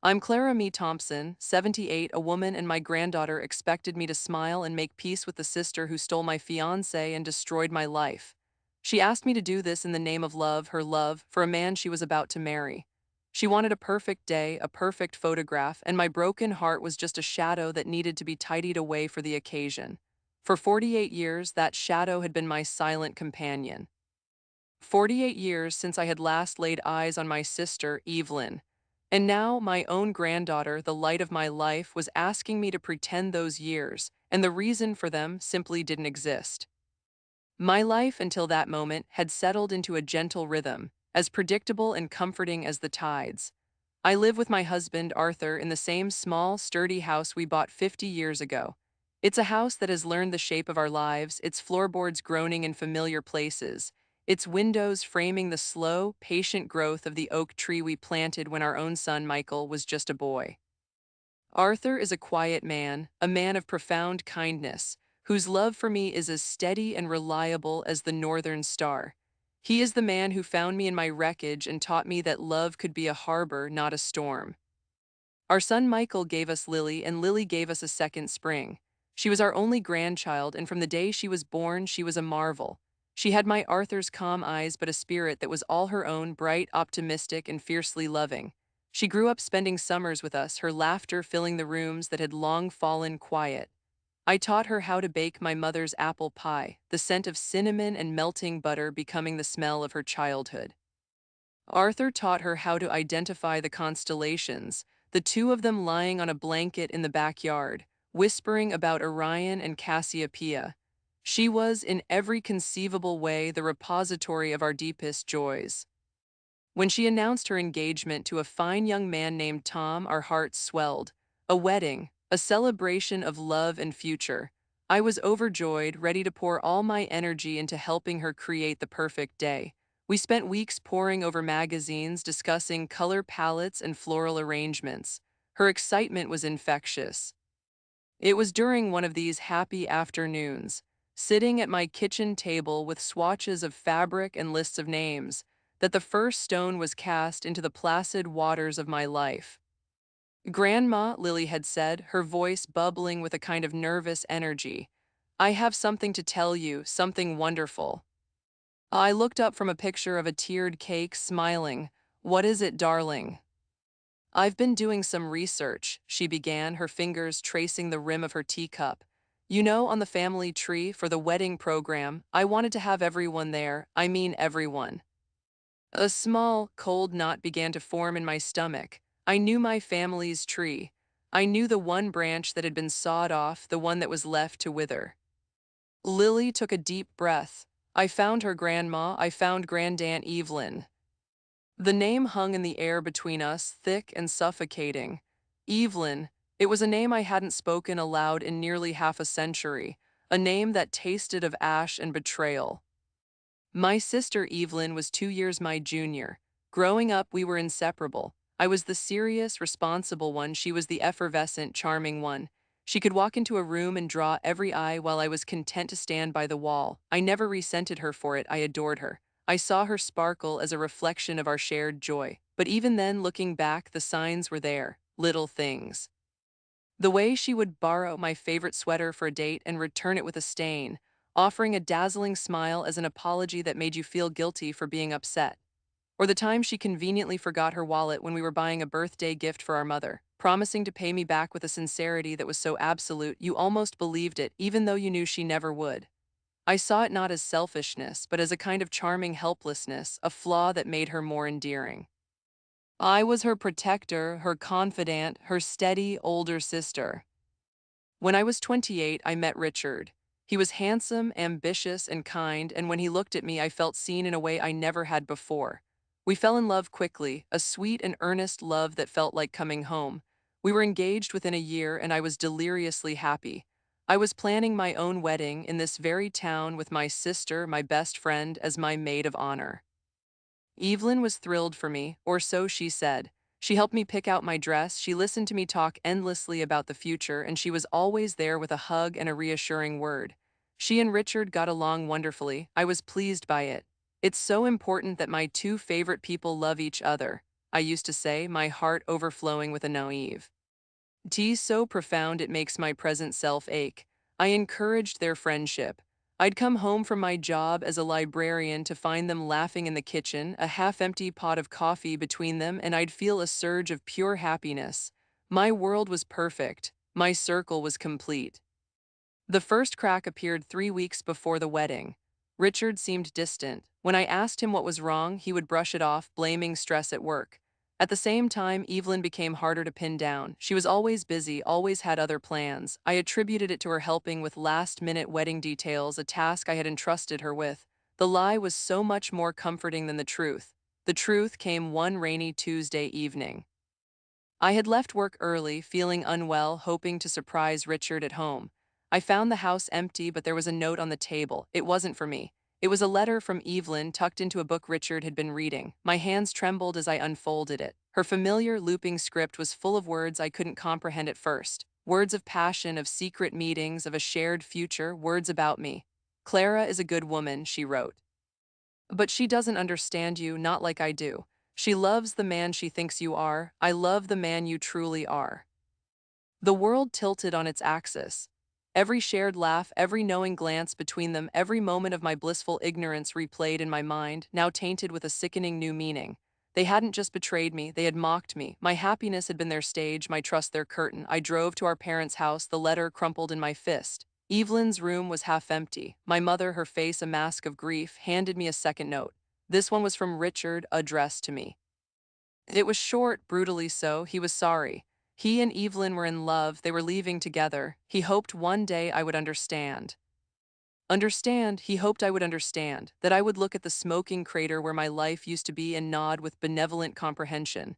I'm Clara Me Thompson, 78, a woman, and my granddaughter expected me to smile and make peace with the sister who stole my fiancé and destroyed my life. She asked me to do this in the name of love, her love, for a man she was about to marry. She wanted a perfect day, a perfect photograph, and my broken heart was just a shadow that needed to be tidied away for the occasion. For 48 years, that shadow had been my silent companion. 48 years since I had last laid eyes on my sister, Evelyn. And now my own granddaughter, the light of my life, was asking me to pretend those years, and the reason for them simply didn't exist. My life until that moment had settled into a gentle rhythm, as predictable and comforting as the tides. I live with my husband, Arthur, in the same small, sturdy house we bought 50 years ago. It's a house that has learned the shape of our lives, its floorboards groaning in familiar places, its windows framing the slow, patient growth of the oak tree we planted when our own son, Michael, was just a boy. Arthur is a quiet man, a man of profound kindness, whose love for me is as steady and reliable as the northern star. He is the man who found me in my wreckage and taught me that love could be a harbor, not a storm. Our son Michael gave us Lily, and Lily gave us a second spring. She was our only grandchild, and from the day she was born, she was a marvel. She had my Arthur's calm eyes, but a spirit that was all her own, bright, optimistic, and fiercely loving. She grew up spending summers with us, her laughter filling the rooms that had long fallen quiet. I taught her how to bake my mother's apple pie, the scent of cinnamon and melting butter becoming the smell of her childhood. Arthur taught her how to identify the constellations, the two of them lying on a blanket in the backyard, whispering about Orion and Cassiopeia. She was, in every conceivable way, the repository of our deepest joys. When she announced her engagement to a fine young man named Tom, our hearts swelled. A wedding, a celebration of love and future. I was overjoyed, ready to pour all my energy into helping her create the perfect day. We spent weeks poring over magazines, discussing color palettes and floral arrangements. Her excitement was infectious. It was during one of these happy afternoons, sitting at my kitchen table with swatches of fabric and lists of names, that the first stone was cast into the placid waters of my life. Grandma, Lily had said, her voice bubbling with a kind of nervous energy, I have something to tell you, something wonderful. I looked up from a picture of a tiered cake, smiling. What is it, darling? I've been doing some research, she began, her fingers tracing the rim of her teacup. You know, on the family tree for the wedding program, I wanted to have everyone there, I mean everyone. A small, cold knot began to form in my stomach. I knew my family's tree. I knew the one branch that had been sawed off, the one that was left to wither. Lily took a deep breath. I found her, Grandma. I found Grandaunt Evelyn. The name hung in the air between us, thick and suffocating. Evelyn. It was a name I hadn't spoken aloud in nearly half a century, a name that tasted of ash and betrayal. My sister Evelyn was 2 years my junior. Growing up, we were inseparable. I was the serious, responsible one. She was the effervescent, charming one. She could walk into a room and draw every eye while I was content to stand by the wall. I never resented her for it. I adored her. I saw her sparkle as a reflection of our shared joy. But even then, looking back, the signs were there. Little things. The way she would borrow my favorite sweater for a date and return it with a stain, offering a dazzling smile as an apology that made you feel guilty for being upset. Or the time she conveniently forgot her wallet when we were buying a birthday gift for our mother, promising to pay me back with a sincerity that was so absolute you almost believed it, even though you knew she never would. I saw it not as selfishness, but as a kind of charming helplessness, a flaw that made her more endearing. I was her protector, her confidant, her steady older sister. When I was 28, I met Richard. He was handsome, ambitious, and kind, and when he looked at me, I felt seen in a way I never had before. We fell in love quickly, a sweet and earnest love that felt like coming home. We were engaged within a year, and I was deliriously happy. I was planning my own wedding in this very town with my sister, my best friend, as my maid of honor. Evelyn was thrilled for me, or so she said. She helped me pick out my dress, she listened to me talk endlessly about the future, and she was always there with a hug and a reassuring word. She and Richard got along wonderfully. I was pleased by it. It's so important that my two favorite people love each other. I used to say, my heart overflowing with a naive tea so profound it makes my present self ache. I encouraged their friendship. I'd come home from my job as a librarian to find them laughing in the kitchen, a half-empty pot of coffee between them, and I'd feel a surge of pure happiness. My world was perfect. My circle was complete. The first crack appeared 3 weeks before the wedding. Richard seemed distant. When I asked him what was wrong, he would brush it off, blaming stress at work. At the same time, Evelyn became harder to pin down. She was always busy, always had other plans. I attributed it to her helping with last-minute wedding details, a task I had entrusted her with. The lie was so much more comforting than the truth. The truth came one rainy Tuesday evening. I had left work early, feeling unwell, hoping to surprise Richard at home. I found the house empty, but there was a note on the table. It wasn't for me. It was a letter from Evelyn tucked into a book Richard had been reading. My hands trembled as I unfolded it. Her familiar, looping script was full of words I couldn't comprehend at first. Words of passion, of secret meetings, of a shared future, words about me. "Clara is a good woman," she wrote. "But she doesn't understand you, not like I do. She loves the man she thinks you are. I love the man you truly are." The world tilted on its axis. Every shared laugh, every knowing glance between them, every moment of my blissful ignorance replayed in my mind, now tainted with a sickening new meaning. They hadn't just betrayed me, they had mocked me. My happiness had been their stage, my trust their curtain. I drove to our parents' house, the letter crumpled in my fist. Evelyn's room was half empty. My mother, her face a mask of grief, handed me a second note. This one was from Richard, addressed to me. It was short, brutally so. He was sorry. He and Evelyn were in love, they were leaving together. He hoped one day I would understand. Understand, he hoped I would understand, that I would look at the smoking crater where my life used to be and nod with benevolent comprehension.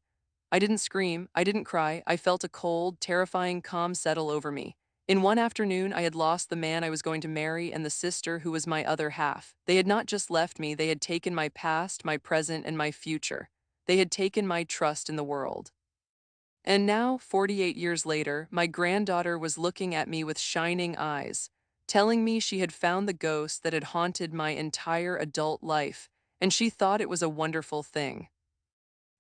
I didn't scream, I didn't cry, I felt a cold, terrifying calm settle over me. In one afternoon, I had lost the man I was going to marry and the sister who was my other half. They had not just left me, they had taken my past, my present, and my future. They had taken my trust in the world. And now, 48 years later, my granddaughter was looking at me with shining eyes, telling me she had found the ghost that had haunted my entire adult life, and she thought it was a wonderful thing.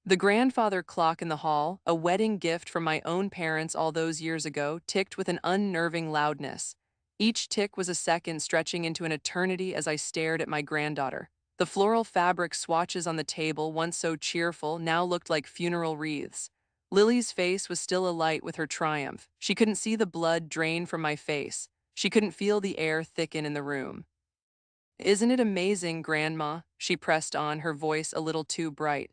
The grandfather clock in the hall, a wedding gift from my own parents all those years ago, ticked with an unnerving loudness. Each tick was a second stretching into an eternity as I stared at my granddaughter. The floral fabric swatches on the table, once so cheerful, now looked like funeral wreaths. Lily's face was still alight with her triumph. She couldn't see the blood drain from my face. She couldn't feel the air thicken in the room. "Isn't it amazing, Grandma?" she pressed on, her voice a little too bright.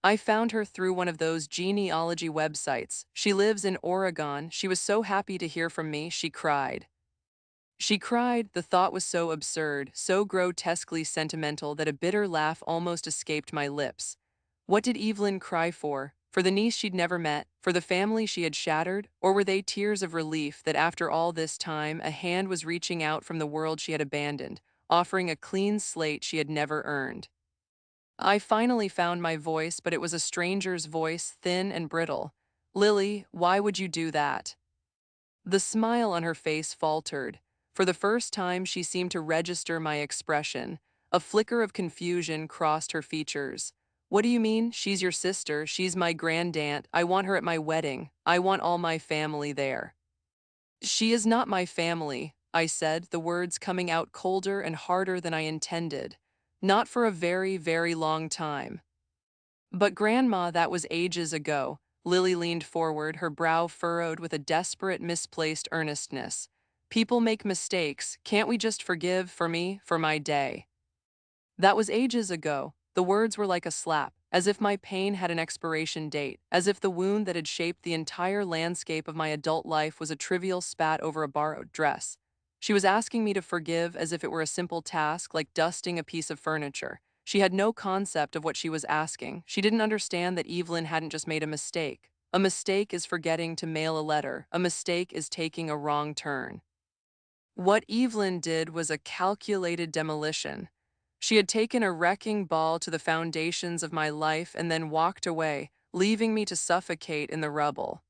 "I found her through one of those genealogy websites. She lives in Oregon. She was so happy to hear from me, she cried." She cried, the thought was so absurd, so grotesquely sentimental that a bitter laugh almost escaped my lips. What did Evelyn cry for? For the niece she'd never met? For the family she had shattered? Or were they tears of relief that after all this time a hand was reaching out from the world she had abandoned, offering a clean slate she had never earned? I finally found my voice, but it was a stranger's voice, thin and brittle. "Lily, why would you do that?" The smile on her face faltered. For the first time, she seemed to register my expression. A flicker of confusion crossed her features. "What do you mean? She's your sister. She's my grandaunt. I want her at my wedding. I want all my family there." "She is not my family," I said, the words coming out colder and harder than I intended. "Not for a very, very long time." "But Grandma, that was ages ago." Lily leaned forward, her brow furrowed with a desperate, misplaced earnestness. "People make mistakes. Can't we just forgive, for me, for my day?" That was ages ago. The words were like a slap, as if my pain had an expiration date, as if the wound that had shaped the entire landscape of my adult life was a trivial spat over a borrowed dress. She was asking me to forgive as if it were a simple task, like dusting a piece of furniture. She had no concept of what she was asking. She didn't understand that Evelyn hadn't just made a mistake. A mistake is forgetting to mail a letter. A mistake is taking a wrong turn. What Evelyn did was a calculated demolition. She had taken a wrecking ball to the foundations of my life and then walked away, leaving me to suffocate in the rubble.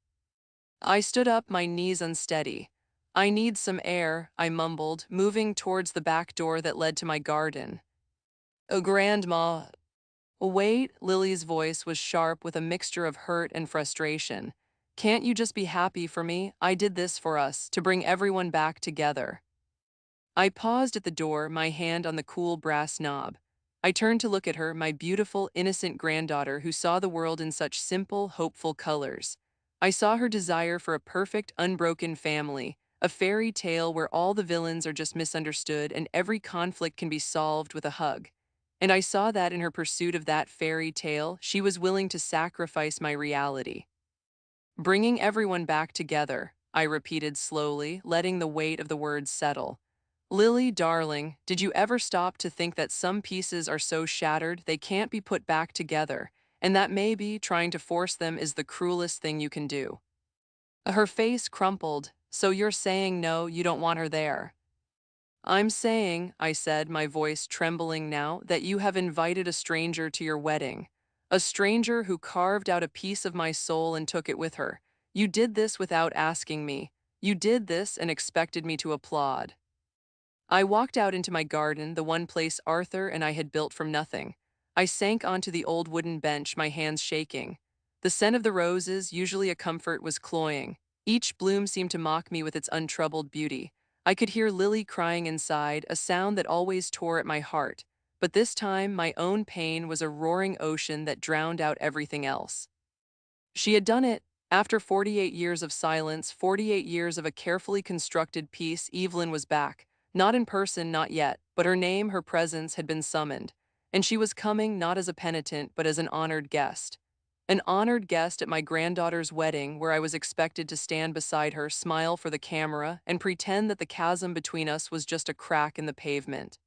I stood up, my knees unsteady. "I need some air," I mumbled, moving towards the back door that led to my garden. "Oh, Grandma, Wait, Lily's voice was sharp with a mixture of hurt and frustration. Can't you just be happy for me? I did this for us, to bring everyone back together. I paused at the door, my hand on the cool brass knob. I turned to look at her, my beautiful, innocent granddaughter who saw the world in such simple, hopeful colors. I saw her desire for a perfect, unbroken family, a fairy tale where all the villains are just misunderstood and every conflict can be solved with a hug. And I saw that in her pursuit of that fairy tale, she was willing to sacrifice my reality. Bringing everyone back together, I repeated slowly, letting the weight of the words settle. Lily, darling, did you ever stop to think that some pieces are so shattered they can't be put back together, and that maybe trying to force them is the cruelest thing you can do? Her face crumpled. So you're saying no, you don't want her there? I'm saying, I said, my voice trembling now, that you have invited a stranger to your wedding. A stranger who carved out a piece of my soul and took it with her. You did this without asking me. You did this and expected me to applaud. I walked out into my garden, the one place Arthur and I had built from nothing. I sank onto the old wooden bench, my hands shaking. The scent of the roses, usually a comfort, was cloying. Each bloom seemed to mock me with its untroubled beauty. I could hear Lily crying inside, a sound that always tore at my heart. But this time, my own pain was a roaring ocean that drowned out everything else. She had done it. After 48 years of silence, 48 years of a carefully constructed peace, Evelyn was back. Not in person, not yet, but her name, her presence had been summoned. And she was coming not as a penitent, but as an honored guest. An honored guest at my granddaughter's wedding, where I was expected to stand beside her, smile for the camera, and pretend that the chasm between us was just a crack in the pavement.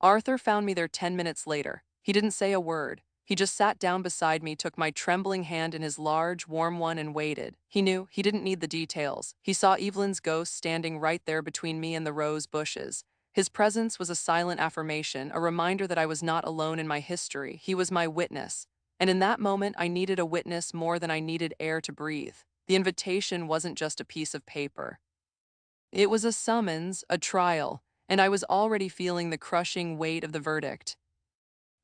Arthur found me there 10 minutes later. He didn't say a word. He just sat down beside me, took my trembling hand in his large, warm one, and waited. He knew he didn't need the details. He saw Evelyn's ghost standing right there between me and the rose bushes. His presence was a silent affirmation, a reminder that I was not alone in my history. He was my witness. And in that moment, I needed a witness more than I needed air to breathe. The invitation wasn't just a piece of paper. It was a summons, a trial, and I was already feeling the crushing weight of the verdict.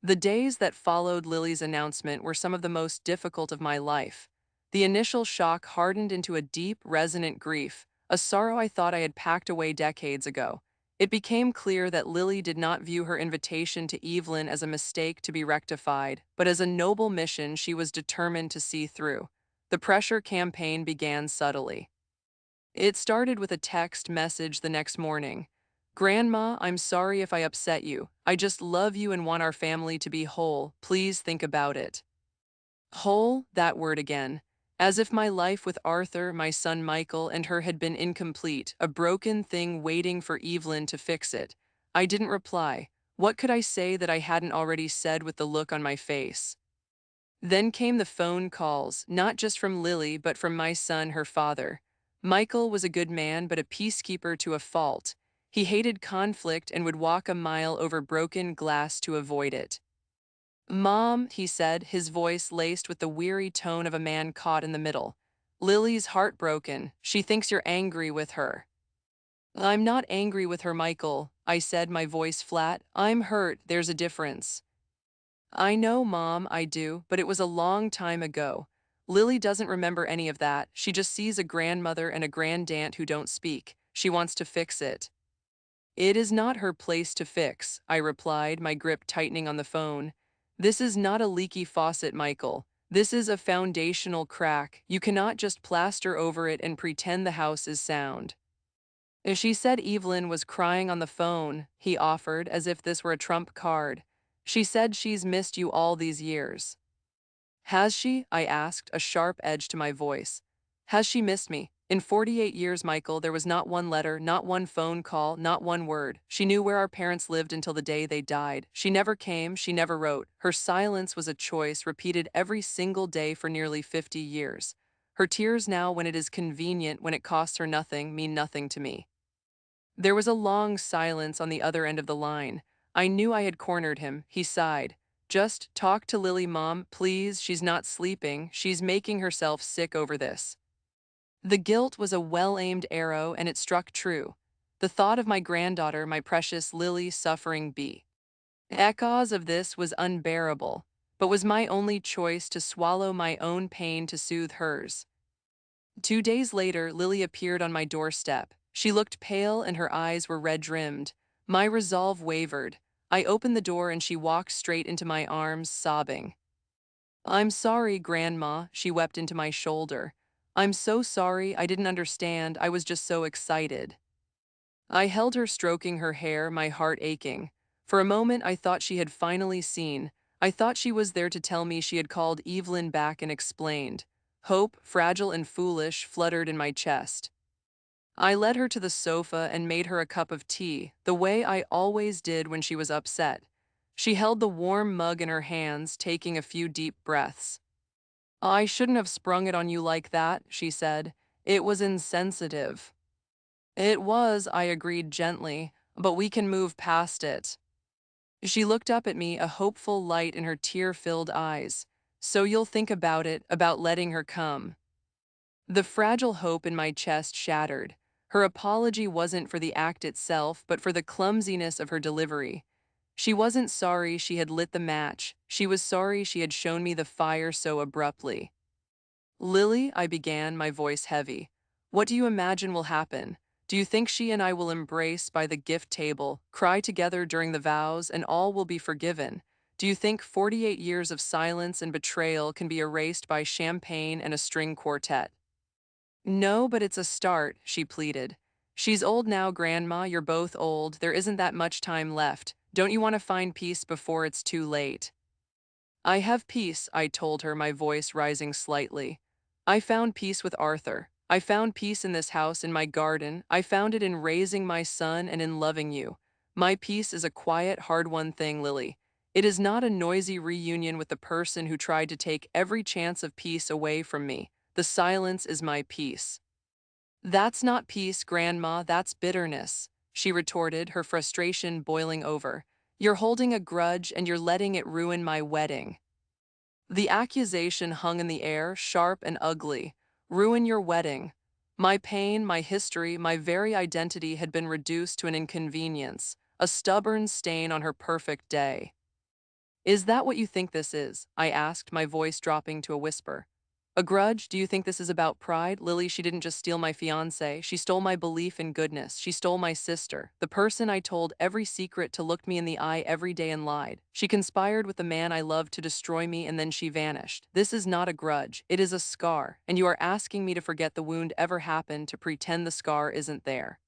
The days that followed Lily's announcement were some of the most difficult of my life. The initial shock hardened into a deep, resonant grief, a sorrow I thought I had packed away decades ago. It became clear that Lily did not view her invitation to Evelyn as a mistake to be rectified, but as a noble mission she was determined to see through. The pressure campaign began subtly. It started with a text message the next morning. Grandma, I'm sorry if I upset you. I just love you and want our family to be whole. Please think about it. Whole, that word again. As if my life with Arthur, my son Michael, and her had been incomplete, a broken thing waiting for Evelyn to fix it. I didn't reply. What could I say that I hadn't already said with the look on my face? Then came the phone calls, not just from Lily, but from my son, her father. Michael was a good man, but a peacekeeper to a fault. He hated conflict and would walk a mile over broken glass to avoid it. Mom, he said, his voice laced with the weary tone of a man caught in the middle. Lily's heartbroken. She thinks you're angry with her. I'm not angry with her, Michael, I said, my voice flat. I'm hurt, there's a difference. I know, Mom, I do, but it was a long time ago. Lily doesn't remember any of that. She just sees a grandmother and a grandaunt who don't speak. She wants to fix it. It is not her place to fix, I replied, my grip tightening on the phone. This is not a leaky faucet, Michael. This is a foundational crack. You cannot just plaster over it and pretend the house is sound. She said Evelyn was crying on the phone, he offered, as if this were a trump card. She said she's missed you all these years. Has she? I asked, a sharp edge to my voice. Has she missed me? In 48 years, Michael, there was not one letter, not one phone call, not one word. She knew where our parents lived until the day they died. She never came, she never wrote. Her silence was a choice repeated every single day for nearly 50 years. Her tears now, when it is convenient, when it costs her nothing, mean nothing to me. There was a long silence on the other end of the line. I knew I had cornered him. He sighed. Just talk to Lily, Mom, please. She's not sleeping. She's making herself sick over this. The guilt was a well-aimed arrow, and it struck true. The thought of my granddaughter, my precious Lily, suffering echoes of this was unbearable. but was my only choice to swallow my own pain to soothe hers. 2 days later, Lily appeared on my doorstep. She looked pale and her eyes were red-rimmed. My resolve wavered. I opened the door and she walked straight into my arms, sobbing. "I'm sorry, Grandma," she wept into my shoulder. "I'm so sorry, I didn't understand, I was just so excited." I held her, stroking her hair, my heart aching. For a moment I thought she had finally seen. I thought she was there to tell me she had called Evelyn back and explained. Hope, fragile and foolish, fluttered in my chest. I led her to the sofa and made her a cup of tea, the way I always did when she was upset. She held the warm mug in her hands, taking a few deep breaths. "I shouldn't have sprung it on you like that," she said. "It was insensitive." "It was," I agreed gently, "but we can move past it." She looked up at me, a hopeful light in her tear-filled eyes. "So you'll think about it, about letting her come." The fragile hope in my chest shattered. Her apology wasn't for the act itself, but for the clumsiness of her delivery. She wasn't sorry she had lit the match. She was sorry she had shown me the fire so abruptly. "Lily," I began, my voice heavy, "what do you imagine will happen? Do you think she and I will embrace by the gift table, cry together during the vows, and all will be forgiven? Do you think 48 years of silence and betrayal can be erased by champagne and a string quartet?" "No, but it's a start," she pleaded. "She's old now, Grandma, you're both old, there isn't that much time left. Don't you want to find peace before it's too late?" "I have peace," I told her, my voice rising slightly. "I found peace with Arthur. I found peace in this house, in my garden. I found it in raising my son and in loving you. My peace is a quiet, hard-won thing, Lily. It is not a noisy reunion with the person who tried to take every chance of peace away from me. The silence is my peace." "That's not peace, Grandma, that's bitterness," she retorted, her frustration boiling over. "You're holding a grudge and you're letting it ruin my wedding." The accusation hung in the air, sharp and ugly. Ruin your wedding. My pain, my history, my very identity had been reduced to an inconvenience, a stubborn stain on her perfect day. "Is that what you think this is?" I asked, my voice dropping to a whisper. "A grudge? Do you think this is about pride? Lily, she didn't just steal my fiancé. She stole my belief in goodness. She stole my sister, the person I told every secret to, looked me in the eye every day and lied. She conspired with the man I loved to destroy me, and then she vanished. This is not a grudge. It is a scar, and you are asking me to forget the wound ever happened, to pretend the scar isn't there.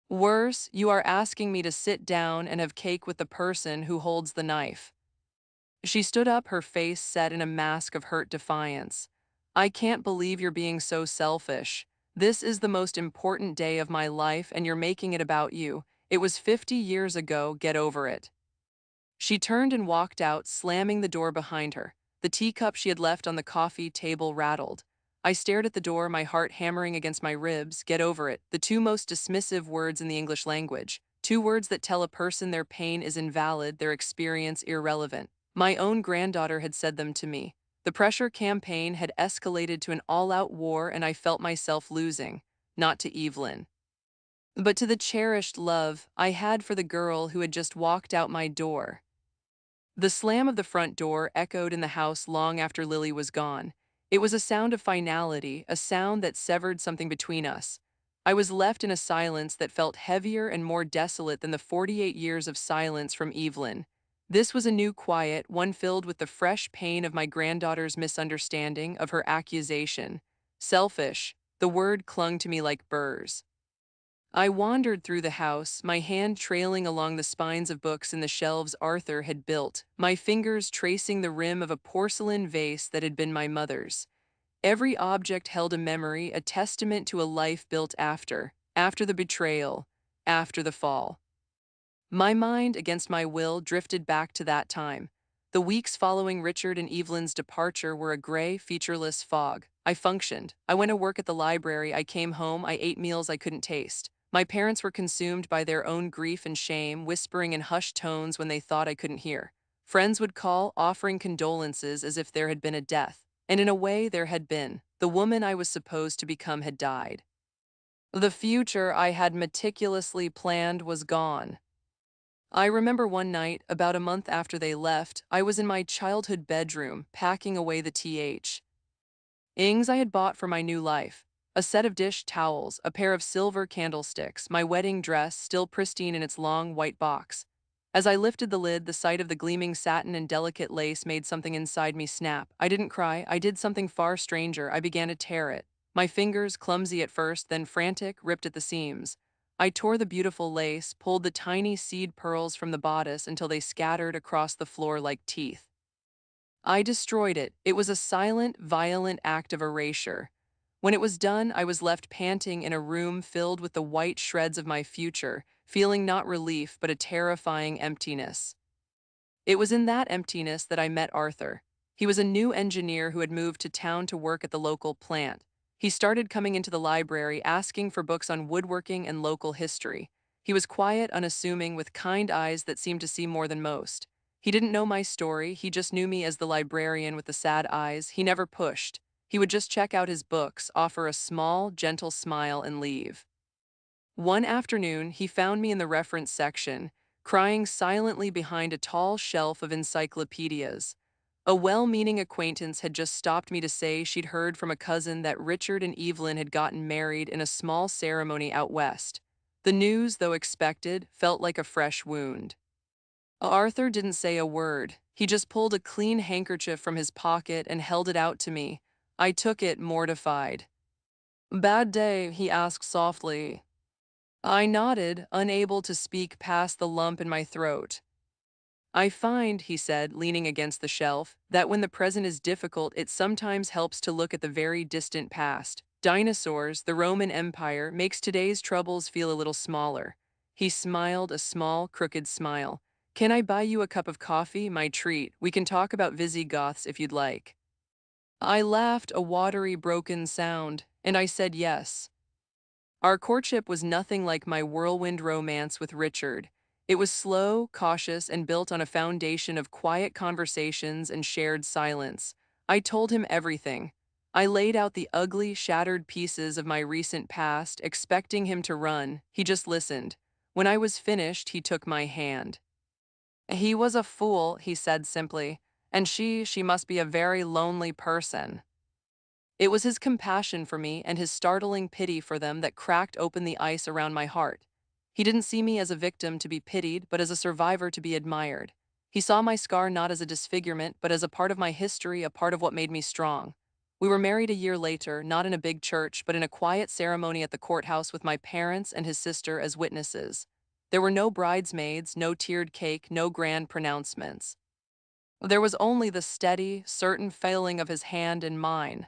Worse, you are asking me to sit down and have cake with the person who holds the knife." She stood up, her face set in a mask of hurt defiance. "I can't believe you're being so selfish. This is the most important day of my life and you're making it about you. It was 50 years ago, get over it." She turned and walked out, slamming the door behind her. The teacup she had left on the coffee table rattled. I stared at the door, my heart hammering against my ribs. Get over it, the two most dismissive words in the English language. Two words that tell a person their pain is invalid, their experience irrelevant. My own granddaughter had said them to me. The pressure campaign had escalated to an all-out war and I felt myself losing. Not to Evelyn, but to the cherished love I had for the girl who had just walked out my door. The slam of the front door echoed in the house long after Lily was gone. It was a sound of finality, a sound that severed something between us. I was left in a silence that felt heavier and more desolate than the 48 years of silence from Evelyn. This was a new quiet, one filled with the fresh pain of my granddaughter's misunderstanding, of her accusation. Selfish, the word clung to me like burrs. I wandered through the house, my hand trailing along the spines of books in the shelves Arthur had built, my fingers tracing the rim of a porcelain vase that had been my mother's. Every object held a memory, a testament to a life built after the betrayal, after the fall. My mind, against my will, drifted back to that time. The weeks following Richard and Evelyn's departure were a gray, featureless fog. I functioned. I went to work at the library, I came home, I ate meals I couldn't taste. My parents were consumed by their own grief and shame, whispering in hushed tones when they thought I couldn't hear. Friends would call, offering condolences as if there had been a death. And in a way there had been. The woman I was supposed to become had died. The future I had meticulously planned was gone. I remember one night, about a month after they left, I was in my childhood bedroom, packing away the ings I had bought for my new life. A set of dish towels, a pair of silver candlesticks, my wedding dress still pristine in its long white box. As I lifted the lid, the sight of the gleaming satin and delicate lace made something inside me snap. I didn't cry, I did something far stranger. I began to tear it. My fingers, clumsy at first, then frantic, ripped at the seams. I tore the beautiful lace, pulled the tiny seed pearls from the bodice until they scattered across the floor like teeth. I destroyed it. It was a silent, violent act of erasure. When it was done, I was left panting in a room filled with the white shreds of my future, feeling not relief but a terrifying emptiness. It was in that emptiness that I met Arthur. He was a new engineer who had moved to town to work at the local plant. He started coming into the library asking for books on woodworking and local history. He was quiet, unassuming, with kind eyes that seemed to see more than most. He didn't know my story, he just knew me as the librarian with the sad eyes. He never pushed. He would just check out his books, offer a small, gentle smile, and leave. One afternoon, he found me in the reference section, crying silently behind a tall shelf of encyclopedias. A well-meaning acquaintance had just stopped me to say she'd heard from a cousin that Richard and Evelyn had gotten married in a small ceremony out west. The news, though expected, felt like a fresh wound. Arthur didn't say a word. He just pulled a clean handkerchief from his pocket and held it out to me. I took it, mortified. "Bad day?" he asked softly. I nodded, unable to speak past the lump in my throat. "I find," he said, leaning against the shelf, "that when the present is difficult, it sometimes helps to look at the very distant past. Dinosaurs, the Roman Empire, makes today's troubles feel a little smaller." He smiled, a small, crooked smile. "Can I buy you a cup of coffee? My treat. We can talk about Visigoths if you'd like." I laughed, a watery, broken sound, and I said yes. Our courtship was nothing like my whirlwind romance with Richard. It was slow, cautious, and built on a foundation of quiet conversations and shared silence. I told him everything. I laid out the ugly, shattered pieces of my recent past, expecting him to run. He just listened. When I was finished, he took my hand. "He was a fool," he said simply, "and she must be a very lonely person." It was his compassion for me and his startling pity for them that cracked open the ice around my heart. He didn't see me as a victim to be pitied, but as a survivor to be admired. He saw my scar not as a disfigurement, but as a part of my history, a part of what made me strong. We were married a year later, not in a big church, but in a quiet ceremony at the courthouse with my parents and his sister as witnesses. There were no bridesmaids, no tiered cake, no grand pronouncements. There was only the steady, certain feeling of his hand in mine.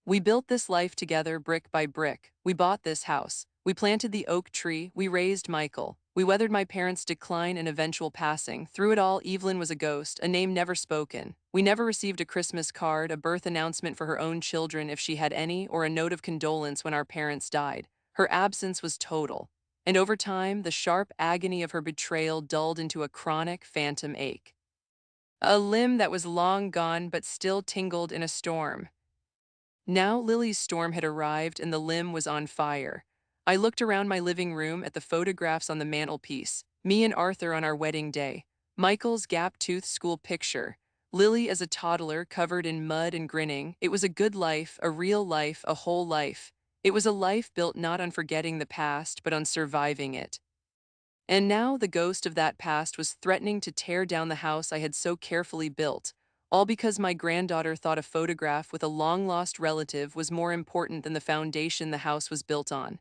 We built this life together brick by brick. We bought this house. We planted the oak tree. We raised Michael. We weathered my parents' decline and eventual passing. Through it all, Evelyn was a ghost, a name never spoken. We never received a Christmas card, a birth announcement for her own children if she had any, or a note of condolence when our parents died. Her absence was total. And over time, the sharp agony of her betrayal dulled into a chronic phantom ache. A limb that was long gone but still tingled in a storm. Now Lily's storm had arrived and the limb was on fire. I looked around my living room at the photographs on the mantelpiece, me and Arthur on our wedding day, Michael's gap-toothed school picture, Lily as a toddler covered in mud and grinning. It was a good life, a real life, a whole life. It was a life built not on forgetting the past, but on surviving it. And now the ghost of that past was threatening to tear down the house I had so carefully built, all because my granddaughter thought a photograph with a long-lost relative was more important than the foundation the house was built on.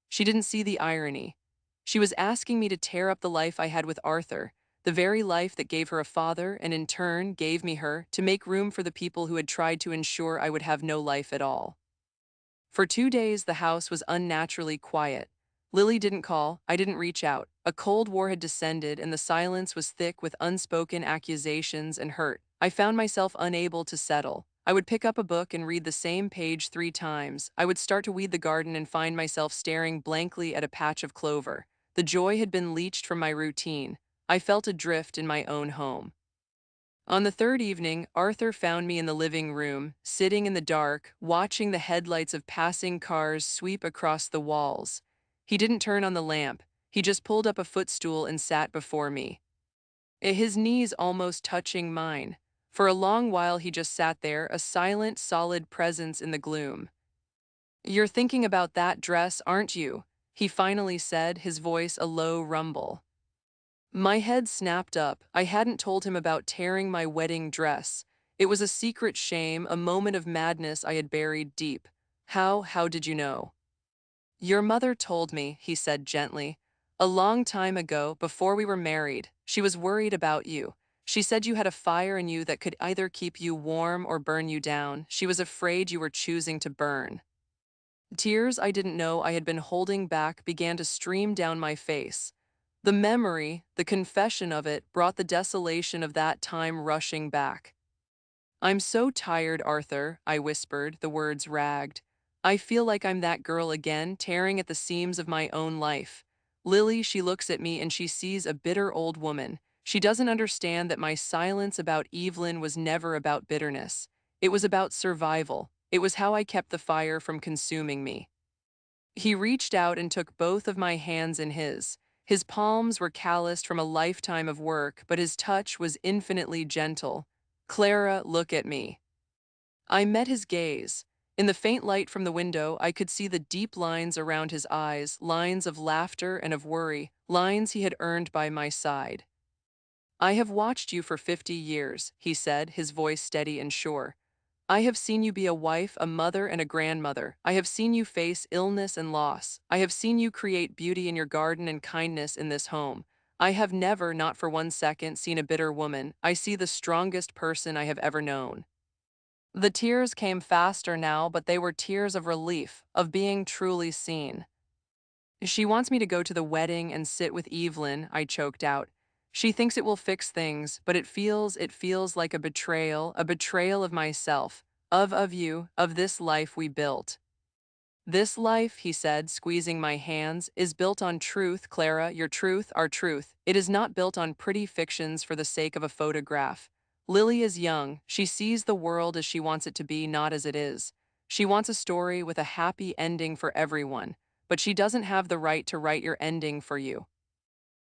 She didn't see the irony. She was asking me to tear up the life I had with Arthur, the very life that gave her a father and in turn gave me her, to make room for the people who had tried to ensure I would have no life at all. For 2 days, the house was unnaturally quiet. Lily didn't call, I didn't reach out. A cold war had descended, and the silence was thick with unspoken accusations and hurt. I found myself unable to settle. I would pick up a book and read the same page 3 times. I would start to weed the garden and find myself staring blankly at a patch of clover. The joy had been leached from my routine. I felt adrift in my own home. On the third evening, Arthur found me in the living room, sitting in the dark, watching the headlights of passing cars sweep across the walls. He didn't turn on the lamp. He just pulled up a footstool and sat before me, his knees almost touching mine. For a long while he just sat there, a silent, solid presence in the gloom. "You're thinking about that dress, aren't you?" he finally said, his voice a low rumble. My head snapped up. I hadn't told him about tearing my wedding dress. It was a secret shame, a moment of madness I had buried deep. How did you know?" "Your mother told me," he said gently. "A long time ago, before we were married, she was worried about you. She said you had a fire in you that could either keep you warm or burn you down. She was afraid you were choosing to burn." Tears I didn't know I had been holding back began to stream down my face. The memory, the confession of it, brought the desolation of that time rushing back. "I'm so tired, Arthur," I whispered, the words ragged. "I feel like I'm that girl again, tearing at the seams of my own life." Lily, she looks at me and she sees a bitter old woman. She doesn't understand that my silence about Evelyn was never about bitterness. It was about survival. It was how I kept the fire from consuming me. He reached out and took both of my hands in his. His palms were calloused from a lifetime of work, but his touch was infinitely gentle. "Clara, look at me." I met his gaze. In the faint light from the window, I could see the deep lines around his eyes, lines of laughter and of worry, lines he had earned by my side. "I have watched you for 50 years, he said, his voice steady and sure. "I have seen you be a wife, a mother, and a grandmother. I have seen you face illness and loss. I have seen you create beauty in your garden and kindness in this home. I have never, not for 1 second, seen a bitter woman. I see the strongest person I have ever known." The tears came faster now, but they were tears of relief, of being truly seen. "She wants me to go to the wedding and sit with Evelyn," I choked out. "She thinks it will fix things, but it feels like a betrayal of myself, of you, of this life we built." "This life," he said, squeezing my hands, "is built on truth, Clara, your truth, our truth. It is not built on pretty fictions for the sake of a photograph. Lily is young. She sees the world as she wants it to be, not as it is. She wants a story with a happy ending for everyone, but she doesn't have the right to write your ending for you."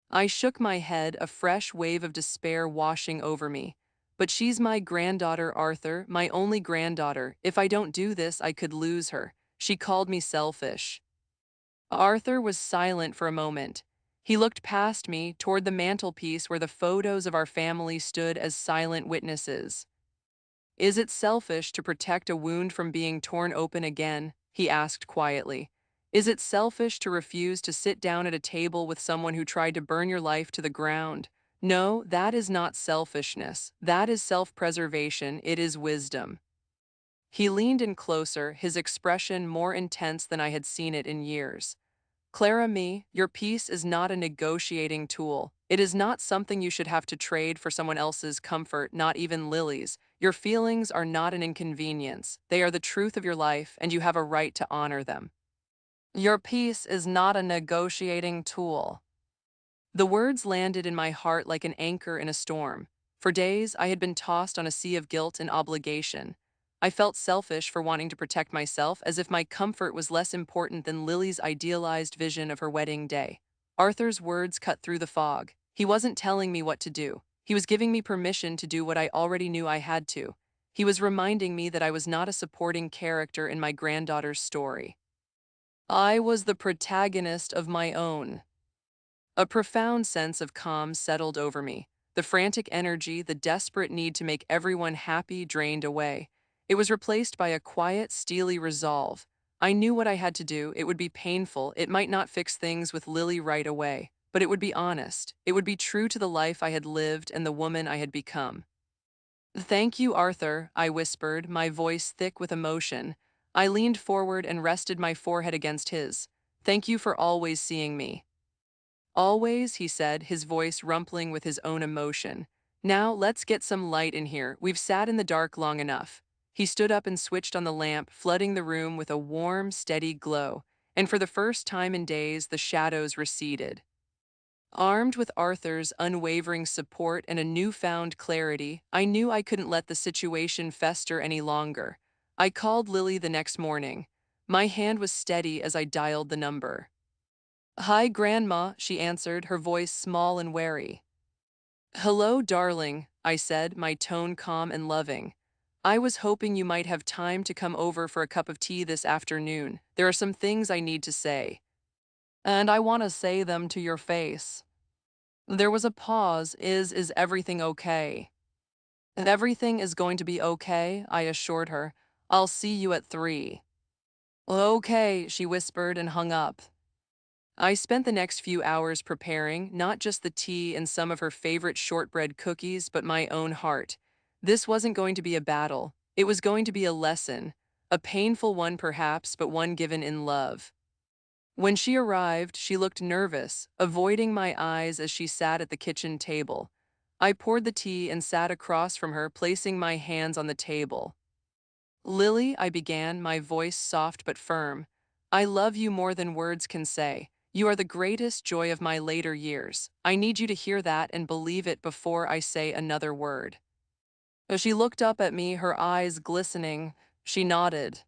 I shook my head, a fresh wave of despair washing over me. "But she's my granddaughter, Arthur, my only granddaughter. If I don't do this, I could lose her. She called me selfish." Arthur was silent for a moment. He looked past me, toward the mantelpiece where the photos of our family stood as silent witnesses. "Is it selfish to protect a wound from being torn open again?" he asked quietly. "Is it selfish to refuse to sit down at a table with someone who tried to burn your life to the ground? No, that is not selfishness. That is self-preservation. It is wisdom." He leaned in closer, his expression more intense than I had seen it in years. "Clara, your peace is not a negotiating tool. It is not something you should have to trade for someone else's comfort, not even Lily's. Your feelings are not an inconvenience. They are the truth of your life, and you have a right to honor them." "Your peace is not a negotiating tool." The words landed in my heart like an anchor in a storm. For days, I had been tossed on a sea of guilt and obligation. I felt selfish for wanting to protect myself, as if my comfort was less important than Lily's idealized vision of her wedding day. Arthur's words cut through the fog. He wasn't telling me what to do. He was giving me permission to do what I already knew I had to. He was reminding me that I was not a supporting character in my granddaughter's story. I was the protagonist of my own. A profound sense of calm settled over me. The frantic energy, the desperate need to make everyone happy drained away. It was replaced by a quiet, steely resolve. I knew what I had to do. It would be painful. It might not fix things with Lily right away, but it would be honest. It would be true to the life I had lived and the woman I had become. "Thank you, Arthur," I whispered, my voice thick with emotion. I leaned forward and rested my forehead against his. "Thank you for always seeing me." "Always," he said, his voice rumpling with his own emotion. "Now, let's get some light in here. We've sat in the dark long enough." He stood up and switched on the lamp, flooding the room with a warm, steady glow. And for the first time in days, the shadows receded. Armed with Arthur's unwavering support and a newfound clarity, I knew I couldn't let the situation fester any longer. I called Lily the next morning. My hand was steady as I dialed the number. "Hi, Grandma," she answered, her voice small and wary. "Hello, darling," I said, my tone calm and loving. "I was hoping you might have time to come over for a cup of tea this afternoon. There are some things I need to say. And I want to say them to your face." There was a pause. Is everything okay? "Everything is going to be okay," I assured her. "I'll see you at 3. "Okay," she whispered and hung up. I spent the next few hours preparing not just the tea and some of her favorite shortbread cookies, but my own heart. This wasn't going to be a battle. It was going to be a lesson. A painful one perhaps, but one given in love. When she arrived, she looked nervous, avoiding my eyes as she sat at the kitchen table. I poured the tea and sat across from her, placing my hands on the table. "Lily," I began, my voice soft but firm, "I love you more than words can say. You are the greatest joy of my later years. I need you to hear that and believe it before I say another word." As she looked up at me, her eyes glistening, she nodded.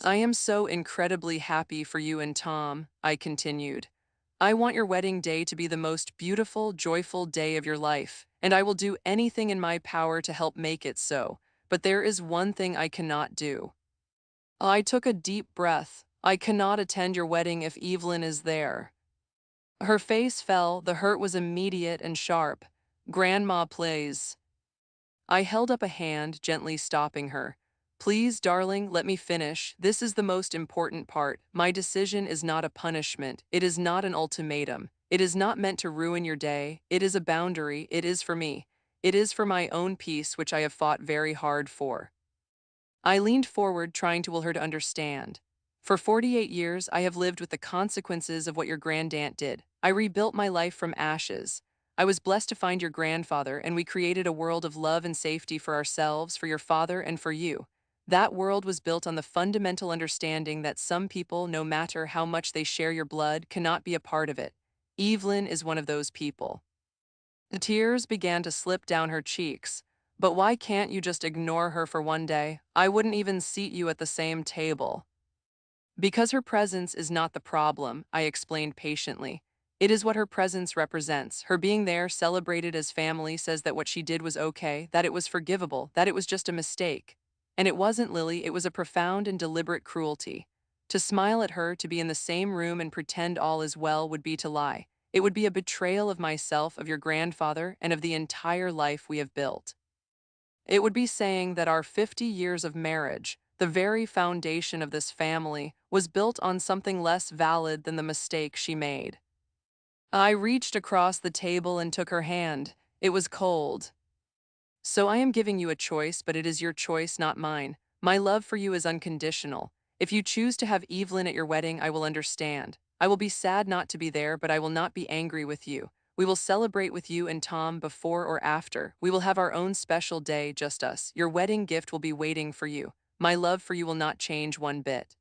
"I am so incredibly happy for you and Tom," I continued. "I want your wedding day to be the most beautiful, joyful day of your life, and I will do anything in my power to help make it so. But there is one thing I cannot do." I took a deep breath. "I cannot attend your wedding if Evelyn is there." Her face fell, the hurt was immediate and sharp. "Grandma, please." I held up a hand, gently stopping her. "Please, darling, let me finish. This is the most important part. My decision is not a punishment. It is not an ultimatum. It is not meant to ruin your day. It is a boundary. It is for me. It is for my own peace, which I have fought very hard for." I leaned forward, trying to will her to understand. "For 48 years, I have lived with the consequences of what your grandaunt did. I rebuilt my life from ashes. I was blessed to find your grandfather, and we created a world of love and safety for ourselves, for your father, and for you. That world was built on the fundamental understanding that some people, no matter how much they share your blood, cannot be a part of it. Evelyn is one of those people." The tears began to slip down her cheeks. "But why can't you just ignore her for one day? I wouldn't even seat you at the same table." "Because her presence is not the problem," I explained patiently. "It is what her presence represents. Her being there, celebrated as family, says that what she did was okay, that it was forgivable, that it was just a mistake. And it wasn't, Lily, it was a profound and deliberate cruelty. To smile at her, to be in the same room and pretend all is well would be to lie. It would be a betrayal of myself, of your grandfather, and of the entire life we have built. It would be saying that our 50 years of marriage, the very foundation of this family, was built on something less valid than the mistake she made." I reached across the table and took her hand. It was cold. "So I am giving you a choice, but it is your choice, not mine. My love for you is unconditional. If you choose to have Evelyn at your wedding, I will understand. I will be sad not to be there, but I will not be angry with you. We will celebrate with you and Tom before or after. We will have our own special day, just us. Your wedding gift will be waiting for you. My love for you will not change one bit."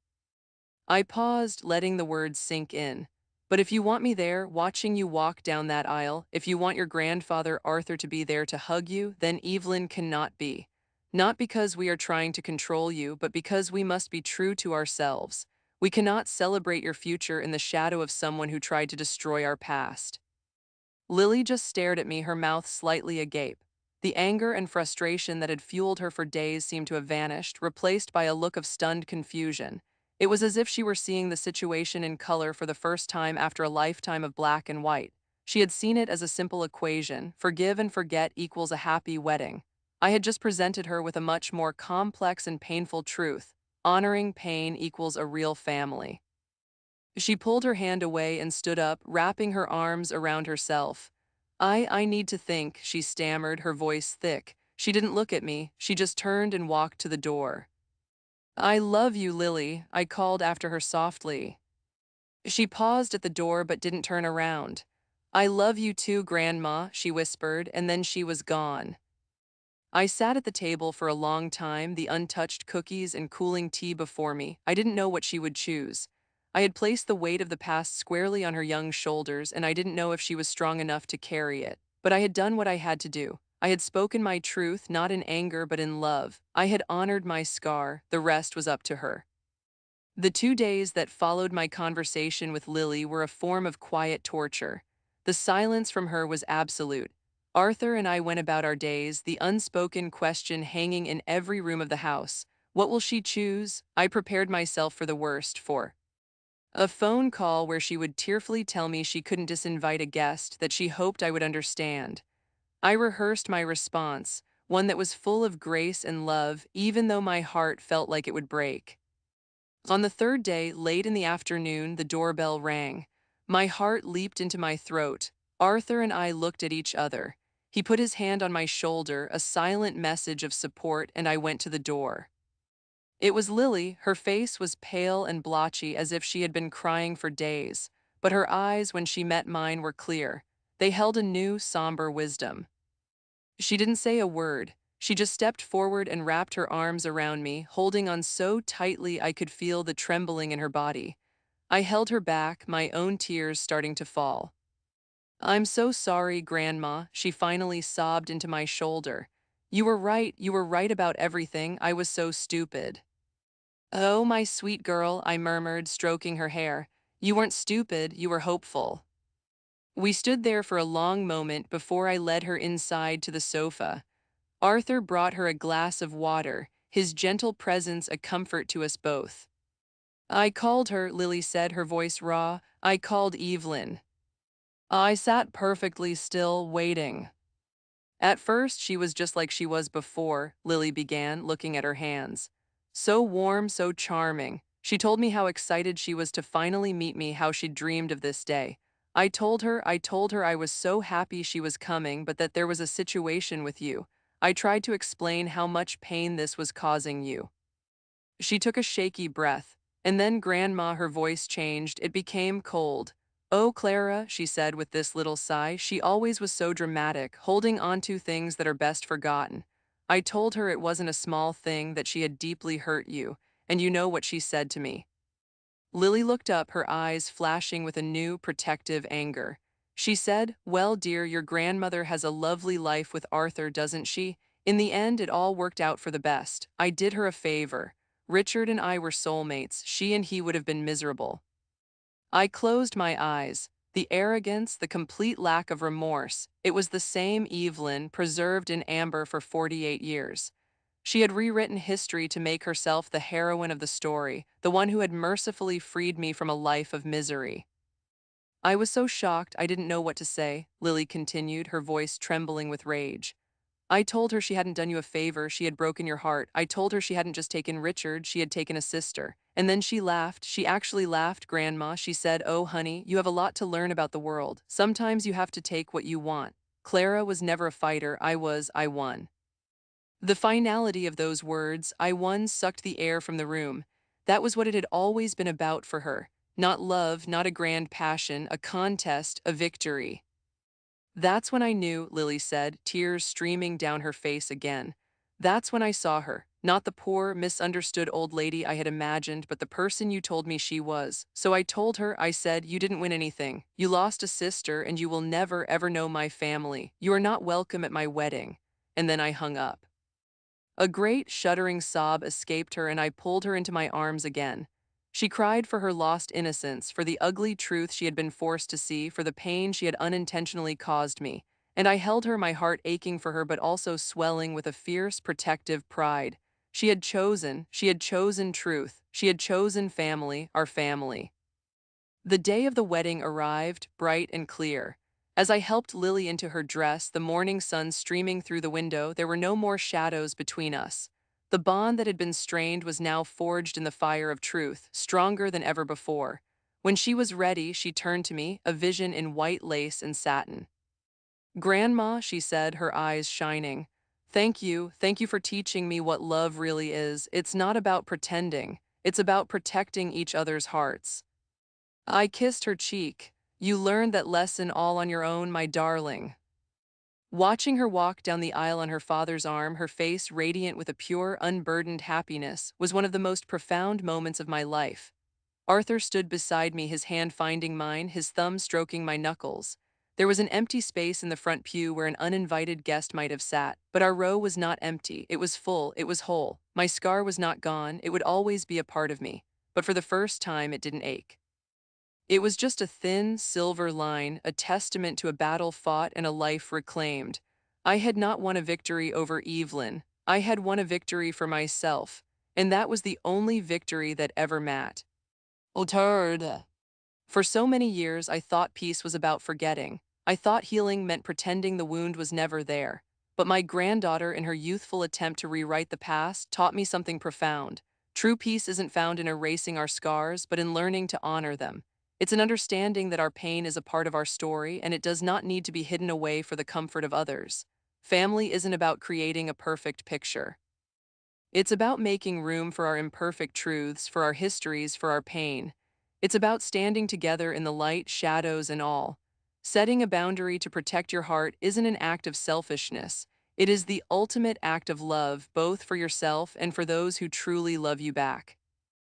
I paused, letting the words sink in. "But if you want me there, watching you walk down that aisle, if you want your grandfather Arthur to be there to hug you, then Evelyn cannot be. Not because we are trying to control you, but because we must be true to ourselves. We cannot celebrate your future in the shadow of someone who tried to destroy our past." Lily just stared at me, her mouth slightly agape. The anger and frustration that had fueled her for days seemed to have vanished, replaced by a look of stunned confusion. It was as if she were seeing the situation in color for the first time after a lifetime of black and white. She had seen it as a simple equation: forgive and forget equals a happy wedding. I had just presented her with a much more complex and painful truth: honoring pain equals a real family. She pulled her hand away and stood up, wrapping her arms around herself. I need to think," she stammered, her voice thick. She didn't look at me, she just turned and walked to the door. "I love you, Lily," I called after her softly. She paused at the door but didn't turn around. "I love you too, Grandma," she whispered, and then she was gone. I sat at the table for a long time, the untouched cookies and cooling tea before me. I didn't know what she would choose. I had placed the weight of the past squarely on her young shoulders, and I didn't know if she was strong enough to carry it. But I had done what I had to do. I had spoken my truth, not in anger but in love. I had honored my scar. The rest was up to her. The 2 days that followed my conversation with Lily were a form of quiet torture. The silence from her was absolute. Arthur and I went about our days, the unspoken question hanging in every room of the house. What will she choose? I prepared myself for the worst, for a phone call where she would tearfully tell me she couldn't disinvite a guest that she hoped I would understand. I rehearsed my response, one that was full of grace and love, even though my heart felt like it would break. On the third day, late in the afternoon, the doorbell rang. My heart leaped into my throat. Arthur and I looked at each other. He put his hand on my shoulder, a silent message of support, and I went to the door. It was Lily. Her face was pale and blotchy as if she had been crying for days, but her eyes, when she met mine, were clear. They held a new, somber wisdom. She didn't say a word. She just stepped forward and wrapped her arms around me, holding on so tightly I could feel the trembling in her body. I held her back, my own tears starting to fall. "I'm so sorry, Grandma," she finally sobbed into my shoulder. You were right about everything. I was so stupid." "Oh, my sweet girl," I murmured, stroking her hair. "You weren't stupid, you were hopeful." We stood there for a long moment before I led her inside to the sofa. Arthur brought her a glass of water, his gentle presence a comfort to us both. "I called her," Lily said, her voice raw. "I called Evelyn." I sat perfectly still, waiting. "At first, she was just like she was before," Lily began, looking at her hands. "So warm, so charming. She told me how excited she was to finally meet me, how she dreamed of this day. I told her I was so happy she was coming, but that there was a situation with you. I tried to explain how much pain this was causing you." She took a shaky breath, and then Grandma, her voice changed. It became cold. "Oh, Clara," she said with this little sigh, "she always was so dramatic, holding on to things that are best forgotten. I told her it wasn't a small thing, that she had deeply hurt you, and you know what she said to me." Lily looked up, her eyes flashing with a new, protective anger. She said, "Well, dear, your grandmother has a lovely life with Arthur, doesn't she? In the end, it all worked out for the best. I did her a favor. Richard and I were soulmates. She and he would have been miserable." I closed my eyes. The arrogance, the complete lack of remorse. It was the same Evelyn, preserved in amber for 48 years. She had rewritten history to make herself the heroine of the story, the one who had mercifully freed me from a life of misery. "I was so shocked I didn't know what to say," Lily continued, her voice trembling with rage. "I told her she hadn't done you a favor, she had broken your heart. I told her she hadn't just taken Richard, she had taken a sister. And then she laughed. She actually laughed, Grandma. She said, 'Oh, honey, you have a lot to learn about the world. Sometimes you have to take what you want.' Clara was never a fighter. I won." The finality of those words, "I won," sucked the air from the room. That was what it had always been about for her. Not love, not a grand passion, a contest, a victory. "That's when I knew," Lily said, tears streaming down her face again. "That's when I saw her. Not the poor, misunderstood old lady I had imagined, but the person you told me she was. So I told her, I said, 'You didn't win anything. You lost a sister, and you will never, ever know my family. You are not welcome at my wedding.' And then I hung up." A great, shuddering sob escaped her, and I pulled her into my arms again. She cried for her lost innocence, for the ugly truth she had been forced to see, for the pain she had unintentionally caused me. And I held her, my heart aching for her but also swelling with a fierce, protective pride. She had chosen truth. She had chosen family, our family. The day of the wedding arrived, bright and clear. As I helped Lily into her dress, the morning sun streaming through the window, there were no more shadows between us. The bond that had been strained was now forged in the fire of truth, stronger than ever before. When she was ready, she turned to me, a vision in white lace and satin. "Grandma," she said, her eyes shining, thank you for teaching me what love really is. It's not about pretending. It's about protecting each other's hearts." I kissed her cheek. "You learned that lesson all on your own, my darling." Watching her walk down the aisle on her father's arm, her face radiant with a pure, unburdened happiness, was one of the most profound moments of my life. Arthur stood beside me, his hand finding mine, his thumb stroking my knuckles. There was an empty space in the front pew where an uninvited guest might have sat, but our row was not empty. It was full, it was whole. My scar was not gone, it would always be a part of me. but for the first time it didn't ache. It was just a thin, silver line, a testament to a battle fought and a life reclaimed. I had not won a victory over Evelyn. I had won a victory for myself, and that was the only victory that ever mattered. For so many years, I thought peace was about forgetting. I thought healing meant pretending the wound was never there. But my granddaughter, in her youthful attempt to rewrite the past, taught me something profound. True peace isn't found in erasing our scars, but in learning to honor them. It's an understanding that our pain is a part of our story and it does not need to be hidden away for the comfort of others. Family isn't about creating a perfect picture. It's about making room for our imperfect truths, for our histories, for our pain. It's about standing together in the light, shadows, and all. Setting a boundary to protect your heart isn't an act of selfishness. It is the ultimate act of love, both for yourself and for those who truly love you back.